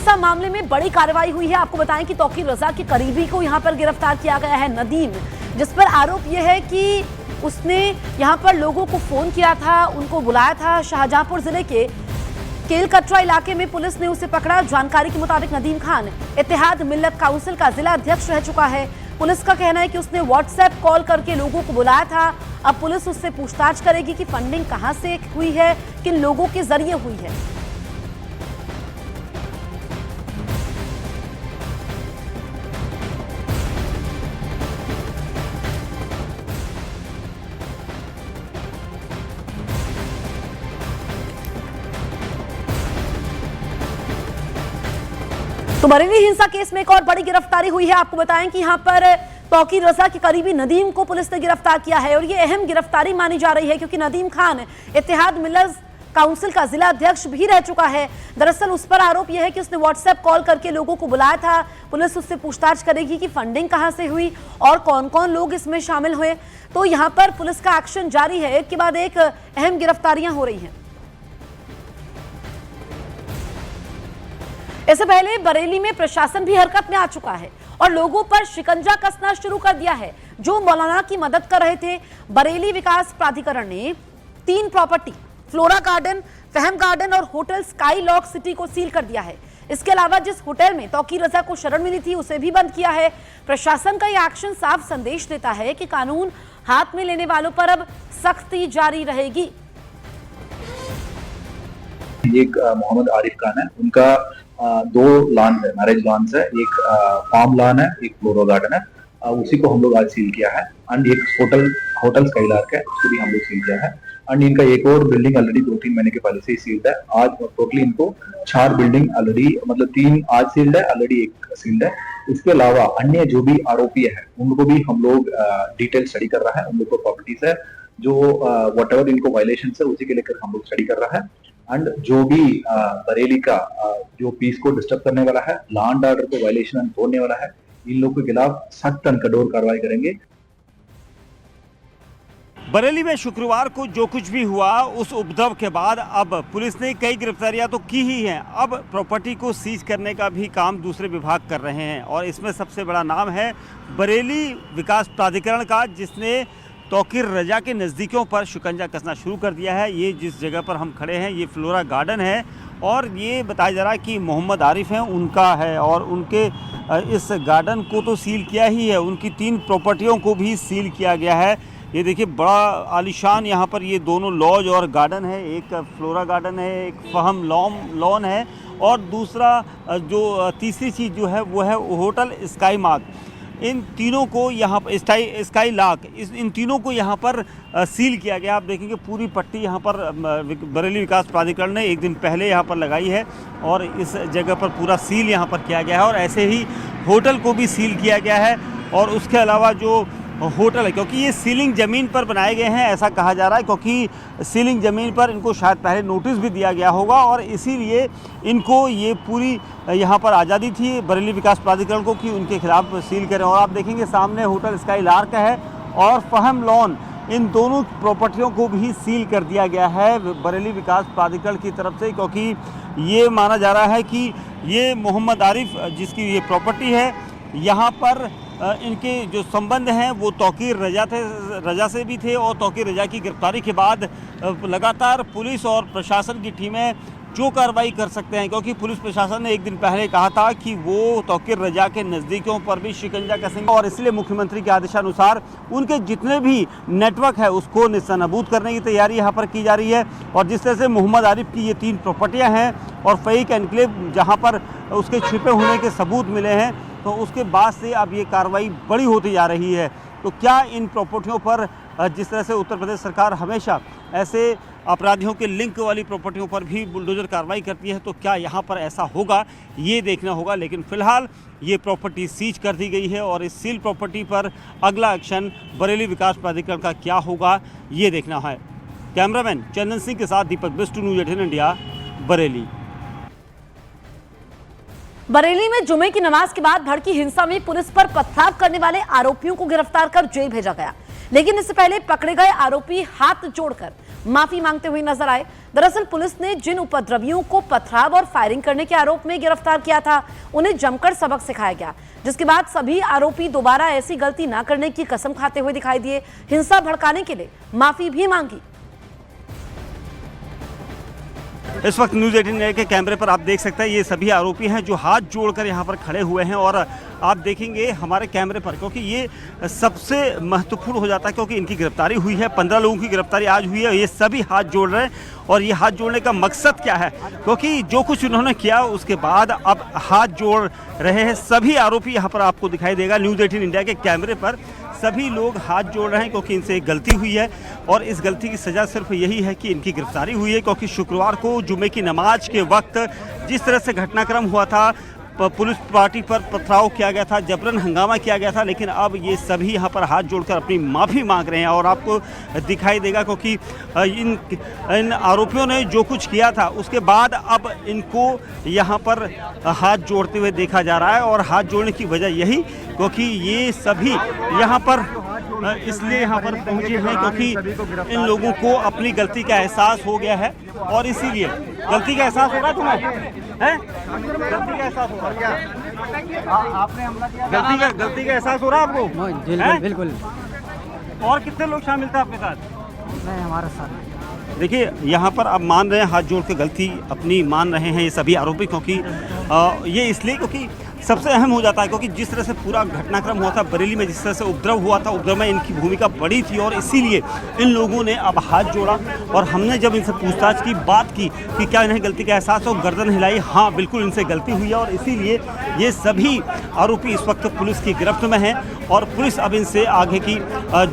हिंसा मामले में बड़ी कार्रवाई हुई है। आपको बताएं कि तौकीर रजा के करीबी को यहां पर गिरफ्तार किया गया है, नदीम, जिस पर आरोप यह है कि उसने यहां पर लोगों को फोन किया था, उनको बुलाया था। शाहजहांपुर जिले के केलकटरा इलाके में पुलिस ने उसे पकड़ा। जानकारी के मुताबिक नदीम खान इत्तेहाद मिल्लत काउंसिल का जिला अध्यक्ष रह चुका है। पुलिस का कहना है कि उसने व्हाट्सएप कॉल करके लोगों को बुलाया था। अब पुलिस उससे पूछताछ करेगी कि फंडिंग कहां से हुई है, किन लोगों के जरिए हुई है। तो बरेली हिंसा केस में एक और बड़ी गिरफ्तारी हुई है। आपको बताएं कि यहां पर तौकीर रजा के करीबी नदीम को पुलिस ने गिरफ्तार किया है और ये अहम गिरफ्तारी मानी जा रही है क्योंकि नदीम खान इत्तेहाद मिल्लत काउंसिल का जिला अध्यक्ष भी रह चुका है। दरअसल उस पर आरोप यह है कि उसने व्हाट्सएप कॉल करके लोगों को बुलाया था। पुलिस उससे पूछताछ करेगी कि फंडिंग कहां से हुई और कौन कौन लोग इसमें शामिल हुए। तो यहां पर पुलिस का एक्शन जारी है, एक के बाद एक अहम गिरफ्तारियां हो रही हैं। इससे पहले बरेली में प्रशासन भी हरकत में आ चुका है और लोगों पर शिकंजा कसना शुरू कर दिया है। जो मौलाना की मदद कर रहे थे, बरेली विकास प्राधिकरण ने 3 प्रॉपर्टी फ्लोरा गार्डन, फहम गार्डन और होटल स्काई लॉक सिटी को सील कर दिया है। इसके अलावा जिस होटल में तौकीर रजा को शरण मिली थी उसे भी बंद किया है। प्रशासन का यह एक्शन साफ संदेश देता है कि कानून हाथ में लेने वालों पर अब सख्ती जारी रहेगी। एक मोहम्मद आरिफ खान है, उनका 2 लॉन है, मैरिज लॉन है, एक फार्म लॉन है, एक फ्लोरा गार्डन है। उसी को हम लोग आज सील किया है। एंड एक होटल स्काईलार्क है, उसको भी हम लोग सील किया है। एंड इनका एक और बिल्डिंग ऑलरेडी 2-3 महीने के पहले से ही सील्ड है। आज टोटली इनको 4 बिल्डिंग ऑलरेडी, मतलब 3 आज सील्ड है, ऑलरेडी 1 सील्ड है। इसके अलावा अन्य जो भी आरोपी है उनको भी हम लोग डिटेल स्टडी कर रहा है। उन लोग को प्रॉपर्टीज है जो व्हाटएवर इनको वायलेशन है उसी के लेकर हम लोग स्टडी कर रहा है। एंड जो भी बरेली का जो पीस को डिस्टर्ब करने वाला है, लॉ एंड ऑर्डर को वायलेशन तोड़ने वाला है, इन लोगों के खिलाफ सख्त और कठोर कार्रवाई करेंगे। बरेली में शुक्रवार को जो कुछ भी हुआ उस उपद्रव के बाद अब पुलिस ने कई गिरफ्तारियां तो की ही हैं। अब प्रॉपर्टी को सीज करने का भी काम दूसरे विभाग कर रहे हैं और इसमें सबसे बड़ा नाम है बरेली विकास प्राधिकरण का, जिसने तौकीर रजा के नज़दीकियों पर शिकंजा कसना शुरू कर दिया है। ये जिस जगह पर हम खड़े हैं ये फ्लोरा गार्डन है और ये बताया जा रहा है कि मोहम्मद आरिफ हैं, उनका है और उनके इस गार्डन को तो सील किया ही है, उनकी 3 प्रॉपर्टियों को भी सील किया गया है। ये देखिए बड़ा आलीशान यहाँ पर ये दोनों लॉज और गार्डन है, एक फ्लोरा गार्डन है, एक फहम लॉन है और दूसरा जो तीसरी चीज़ जो है वो है होटल स्काई मार्क। इन तीनों को यहाँ पर स्काई लॉक, इन तीनों को यहाँ पर सील किया गया। आप देखेंगे पूरी पट्टी यहाँ पर बरेली विकास प्राधिकरण ने एक दिन पहले यहाँ पर लगाई है और इस जगह पर पूरा सील यहाँ पर किया गया है और ऐसे ही होटल को भी सील किया गया है। और उसके अलावा जो होटल है, क्योंकि ये सीलिंग ज़मीन पर बनाए गए हैं ऐसा कहा जा रहा है, क्योंकि सीलिंग ज़मीन पर इनको शायद पहले नोटिस भी दिया गया होगा और इसीलिए इनको ये पूरी यहाँ पर आज़ादी थी बरेली विकास प्राधिकरण को कि उनके खिलाफ सील करें। और आप देखेंगे सामने होटल स्काई लार्क है और फहम लॉन, इन दोनों प्रॉपर्टियों को भी सील कर दिया गया है बरेली विकास प्राधिकरण की तरफ से, क्योंकि ये माना जा रहा है कि ये मोहम्मद आरिफ जिसकी ये प्रॉपर्टी है, यहाँ पर इनके जो संबंध हैं वो तौकीर रजा से भी थे और तौकीर रजा की गिरफ्तारी के बाद लगातार पुलिस और प्रशासन की टीमें जो कार्रवाई कर सकते हैं, क्योंकि पुलिस प्रशासन ने एक दिन पहले कहा था कि वो तौकीर रजा के नज़दीकियों पर भी शिकंजा कसेंगे और इसलिए मुख्यमंत्री के आदेशानुसार उनके जितने भी नेटवर्क है उसको निस्तानाबूद करने की तैयारी यहाँ पर की जा रही है। और जिस तरह से मोहम्मद आरिफ की ये 3 प्रॉपर्टियाँ हैं और फेक एनक्लेव जहाँ पर उसके छिपे होने के सबूत मिले हैं, तो उसके बाद से अब ये कार्रवाई बड़ी होती जा रही है। तो क्या इन प्रॉपर्टियों पर जिस तरह से उत्तर प्रदेश सरकार हमेशा ऐसे अपराधियों के लिंक वाली प्रॉपर्टियों पर भी बुलडोजर कार्रवाई करती है, तो क्या यहाँ पर ऐसा होगा ये देखना होगा। लेकिन फिलहाल ये प्रॉपर्टी सीज कर दी गई है और इस सील प्रॉपर्टी पर अगला एक्शन बरेली विकास प्राधिकरण का क्या होगा ये देखना है। कैमरामैन चंदन सिंह के साथ दीपक बिष्ट, न्यूज़ 18 इंडिया, बरेली। बरेली में जुमे की नमाज के बाद भड़की हिंसा में पुलिस पर पथराव करने वाले आरोपियों को गिरफ्तार कर जेल भेजा गया। लेकिन इससे पहले पकड़े गए आरोपी हाथ जोड़कर माफी मांगते हुए नजर आए। दरअसल पुलिस ने जिन उपद्रवियों को पथराव और फायरिंग करने के आरोप में गिरफ्तार किया था, उन्हें जमकर सबक सिखाया गया, जिसके बाद सभी आरोपी दोबारा ऐसी गलती न करने की कसम खाते हुए दिखाई दिए। हिंसा भड़काने के लिए माफी भी मांगी। इस वक्त न्यूज़ 18 के कैमरे पर आप देख सकते हैं ये सभी आरोपी हैं जो हाथ जोड़कर यहाँ पर खड़े हुए हैं। और आप देखेंगे हमारे कैमरे पर, क्योंकि ये सबसे महत्वपूर्ण हो जाता है, क्योंकि इनकी गिरफ्तारी हुई है, 15 लोगों की गिरफ्तारी आज हुई है। ये सभी हाथ जोड़ रहे हैं और ये हाथ जोड़ने का मकसद क्या है, क्योंकि जो कुछ उन्होंने किया उसके बाद अब हाथ जोड़ रहे हैं सभी आरोपी। यहाँ पर आपको दिखाई देगा न्यूज़ 18 इंडिया के कैमरे पर सभी लोग हाथ जोड़ रहे हैं, क्योंकि इनसे एक गलती हुई है और इस गलती की सज़ा सिर्फ यही है कि इनकी गिरफ्तारी हुई है। क्योंकि शुक्रवार को जुमे की नमाज के वक्त जिस तरह से घटनाक्रम हुआ था, पुलिस पार्टी पर पथराव किया गया था, जबरन हंगामा किया गया था, लेकिन अब ये सभी यहाँ पर हाथ जोड़कर अपनी माफ़ी मांग रहे हैं। और आपको दिखाई देगा क्योंकि इन आरोपियों ने जो कुछ किया था उसके बाद अब इनको यहाँ पर हाथ जोड़ते हुए देखा जा रहा है। और हाथ जोड़ने की वजह यही, क्योंकि ये सभी यहाँ पर इसलिए यहाँ पर पहुँचे हैं क्योंकि इन लोगों को अपनी गलती का एहसास हो गया है। और इसीलिए गलती का एहसास हो रहा है तुम्हें, हैं? गलती का एहसास हो रहा है? आपने हमला किया, गलती का एहसास हो रहा है आपको? बिल्कुल। और कितने लोग शामिल थे आपके साथ? नहीं, हमारे साथ। देखिए यहाँ पर अब मान रहे हैं, हाथ जोड़ के गलती अपनी मान रहे हैं ये सभी आरोपी, क्योंकि ये इसलिए क्योंकि सबसे अहम हो जाता है, क्योंकि जिस तरह से पूरा घटनाक्रम हुआ था बरेली में, जिस तरह से उपद्रव हुआ था, उपद्रव में इनकी भूमिका बड़ी थी और इसीलिए इन लोगों ने अब हाथ जोड़ा। और हमने जब इनसे पूछताछ की, बात की कि क्या इन्हें गलती का एहसास हो, गर्दन हिलाई, हाँ बिल्कुल इनसे गलती हुई है। और इसीलिए ये सभी आरोपी इस वक्त पुलिस की गिरफ्त में हैं और पुलिस अब इनसे आगे की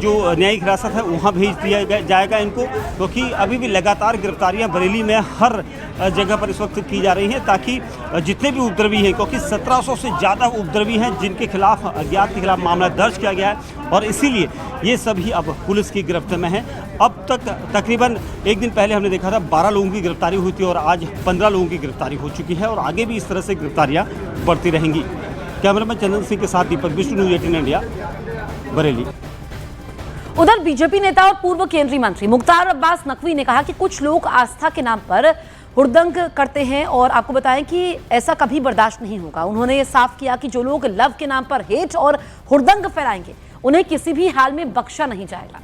जो न्यायिक हिरासत है वहाँ भेज दिया जाएगा इनको, क्योंकि अभी भी लगातार गिरफ्तारियाँ बरेली में हर जगह पर इस वक्त की जा रही हैं, ताकि जितने भी उपद्रवी हैं, क्योंकि 1700 से ज़्यादा उपद्रवी हैं जिनके खिलाफ, अज्ञात के खिलाफ मामला दर्ज किया गया है और इसीलिए ये सभी अब पुलिस की गिरफ्त में हैं। अब तक तकरीबन एक दिन पहले हमने देखा था 12 लोगों की गिरफ्तारी हुई थी और आज 15 लोगों की गिरफ्तारी हो चुकी है और आगे भी इस तरह से गिरफ्तारियाँ बढ़ती रहेंगी। कैमरामैन चंदन सिंह के साथ दीपक बिष्ट, न्यूज़ 18 इंडिया, बरेली। उधर बीजेपी नेता और पूर्व केंद्रीय मंत्री मुख्तार अब्बास नकवी ने कहा कि कुछ लोग आस्था के नाम पर हुड़दंग करते हैं और आपको बताएं कि ऐसा कभी बर्दाश्त नहीं होगा। उन्होंने ये साफ किया कि जो लोग लव के नाम पर हेट और हुड़दंग फैलाएंगे उन्हें किसी भी हाल में बख्शा नहीं जाएगा।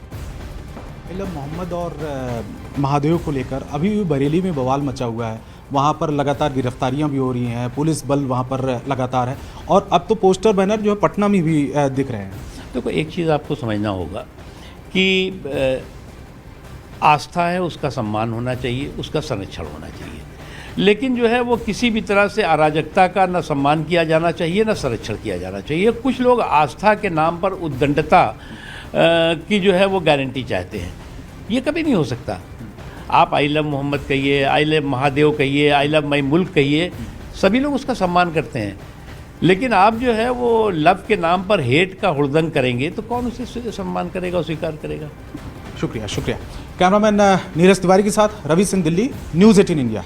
मोहम्मद और महादेव को लेकर अभी भी बरेली में बवाल मचा हुआ है। वहाँ पर लगातार गिरफ्तारियां भी हो रही हैं, पुलिस बल वहाँ पर लगातार है और अब तो पोस्टर बैनर जो है पटना में भी दिख रहे हैं। देखो, एक चीज़ आपको समझना होगा कि आस्था है, उसका सम्मान होना चाहिए, उसका संरक्षण होना चाहिए, लेकिन जो है वो किसी भी तरह से अराजकता का न सम्मान किया जाना चाहिए न संरक्षण किया जाना चाहिए। कुछ लोग आस्था के नाम पर उद्दंडता की जो है वो गारंटी चाहते हैं, ये कभी नहीं हो सकता। आप आई लव मोहम्मद कहिए, आई लव महादेव कहिए, आई लव माई मुल्क कहिए, सभी लोग उसका सम्मान करते हैं, लेकिन आप जो है वो लव के नाम पर हेट का हुड़दंग करेंगे तो कौन उसे सम्मान करेगा, स्वीकार करेगा। शुक्रिया, शुक्रिया। कैमरामैन नीरज तिवारी के साथ रवि सिंह, दिल्ली, न्यूज़ 18 इंडिया।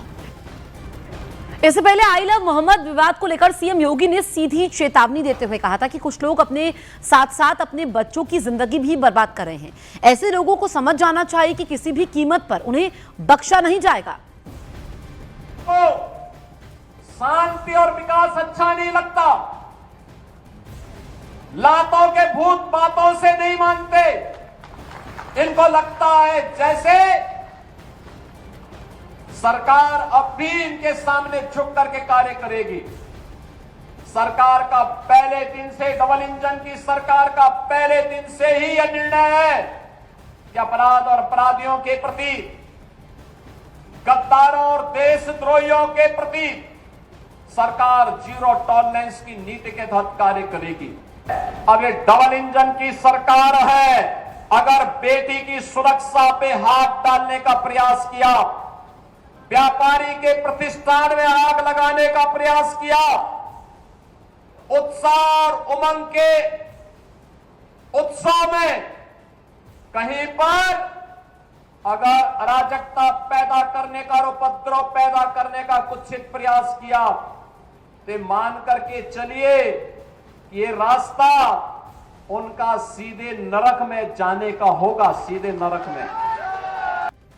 इससे पहले आई लव मोहम्मद विवाद को लेकर सीएम योगी ने सीधी चेतावनी देते हुए कहा था कि कुछ लोग अपने साथ साथ अपने बच्चों की जिंदगी भी बर्बाद कर रहे हैं। ऐसे लोगों को समझ जाना चाहिए कि किसी भी कीमत पर उन्हें बख्शा नहीं जाएगा। शांति और विकास अच्छा नहीं लगता, लातों के भूत बातों से नहीं मानते। इनको लगता है जैसे सरकार अब भी इनके सामने झुक करके कार्य करेगी। सरकार का पहले दिन से, डबल इंजन की सरकार का पहले दिन से ही यह निर्णय है कि अपराध और अपराधियों के प्रति, गद्दारों और देशद्रोहियों के प्रति सरकार जीरो टॉलरेंस की नीति के तहत कार्य करेगी। अब ये डबल इंजन की सरकार है, अगर बेटी की सुरक्षा पे हाथ डालने का प्रयास किया, व्यापारी के प्रतिष्ठान में आग लगाने का प्रयास किया, उत्साह और उमंग के उत्सव में कहीं पर अगर अराजकता पैदा करने का और उपद्रव पैदा करने का कुत्सित प्रयास किया तो मान करके चलिए ये रास्ता उनका सीधे नरक में जाने का होगा, सीधे नरक में।